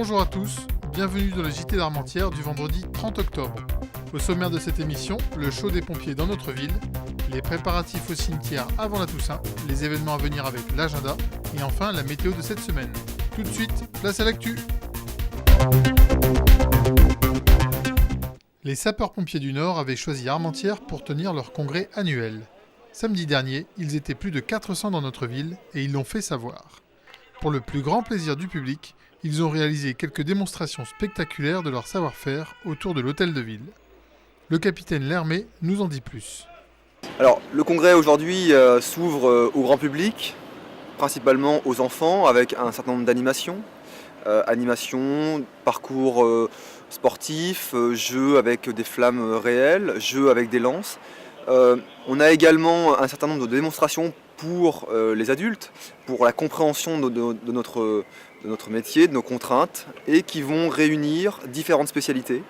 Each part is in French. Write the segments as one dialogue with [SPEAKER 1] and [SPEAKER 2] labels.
[SPEAKER 1] Bonjour à tous, bienvenue dans le JT d'Armentières du vendredi 30 octobre. Au sommaire de cette émission, le show des pompiers dans notre ville, les préparatifs au cimetière avant la Toussaint, les événements à venir avec l'agenda et enfin la météo de cette semaine. Tout de suite, place à l'actu. Les sapeurs-pompiers du Nord avaient choisi Armentières pour tenir leur congrès annuel. Samedi dernier, ils étaient plus de 400 dans notre ville et ils l'ont fait savoir. Pour le plus grand plaisir du public, ils ont réalisé quelques démonstrations spectaculaires de leur savoir-faire autour de l'hôtel de ville. Le capitaine Lermé nous en dit plus.
[SPEAKER 2] Alors, le congrès aujourd'hui s'ouvre au grand public, principalement aux enfants, avec un certain nombre d'animations. Animations, parcours sportifs, jeux avec des flammes réelles, jeux avec des lances. On a également un certain nombre de démonstrations pour les adultes, pour la compréhension de notre métier, de nos contraintes, et qui vont réunir différentes spécialités.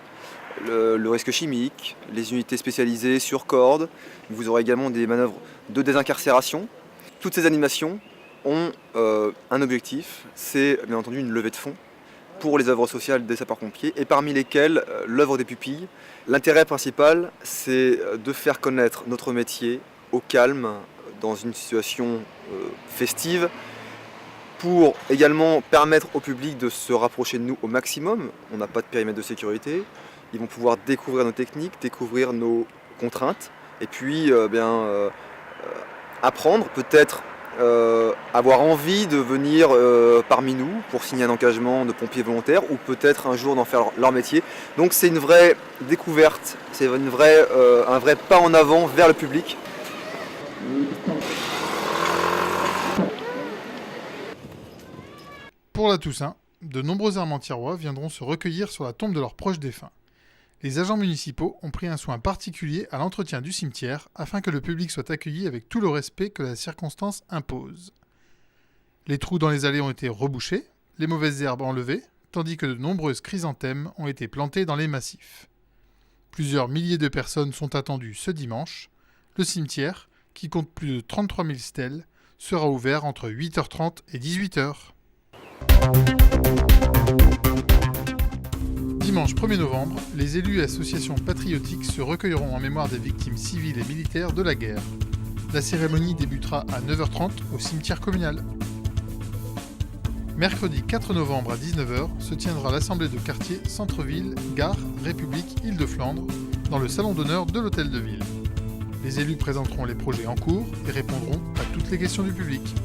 [SPEAKER 2] Le risque chimique, les unités spécialisées sur corde, vous aurez également des manœuvres de désincarcération. Toutes ces animations ont un objectif, c'est bien entendu une levée de fonds pour les œuvres sociales des sapeurs-pompiers, et parmi lesquelles l'œuvre des pupilles. L'intérêt principal, c'est de faire connaître notre métier au calme, dans une situation festive, pour également permettre au public de se rapprocher de nous au maximum. On n'a pas de périmètre de sécurité, ils vont pouvoir découvrir nos techniques, découvrir nos contraintes, et puis apprendre, peut-être avoir envie de venir parmi nous pour signer un engagement de pompiers volontaires, ou peut-être un jour d'en faire leur métier. Donc c'est une vraie découverte, c'est un vrai pas en avant vers le public.
[SPEAKER 1] Pour la Toussaint, de nombreux Armentiérois viendront se recueillir sur la tombe de leurs proches défunts. Les agents municipaux ont pris un soin particulier à l'entretien du cimetière afin que le public soit accueilli avec tout le respect que la circonstance impose. Les trous dans les allées ont été rebouchés, les mauvaises herbes enlevées, tandis que de nombreuses chrysanthèmes ont été plantées dans les massifs. Plusieurs milliers de personnes sont attendues ce dimanche. Le cimetière, qui compte plus de 33 000 stèles, sera ouvert entre 8h30 et 18h. Dimanche 1er novembre, les élus et associations patriotiques se recueilleront en mémoire des victimes civiles et militaires de la guerre. La cérémonie débutera à 9h30 au cimetière communal. Mercredi 4 novembre à 19h se tiendra l'assemblée de quartier Centre-Ville, Gare, République, Île-de-Flandre, dans le salon d'honneur de l'hôtel de ville. Les élus présenteront les projets en cours et répondront à toutes les questions du public.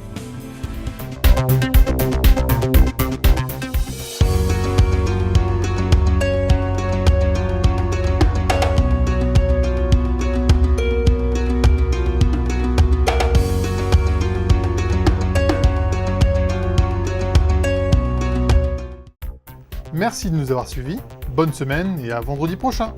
[SPEAKER 1] Merci de nous avoir suivis, bonne semaine et à vendredi prochain.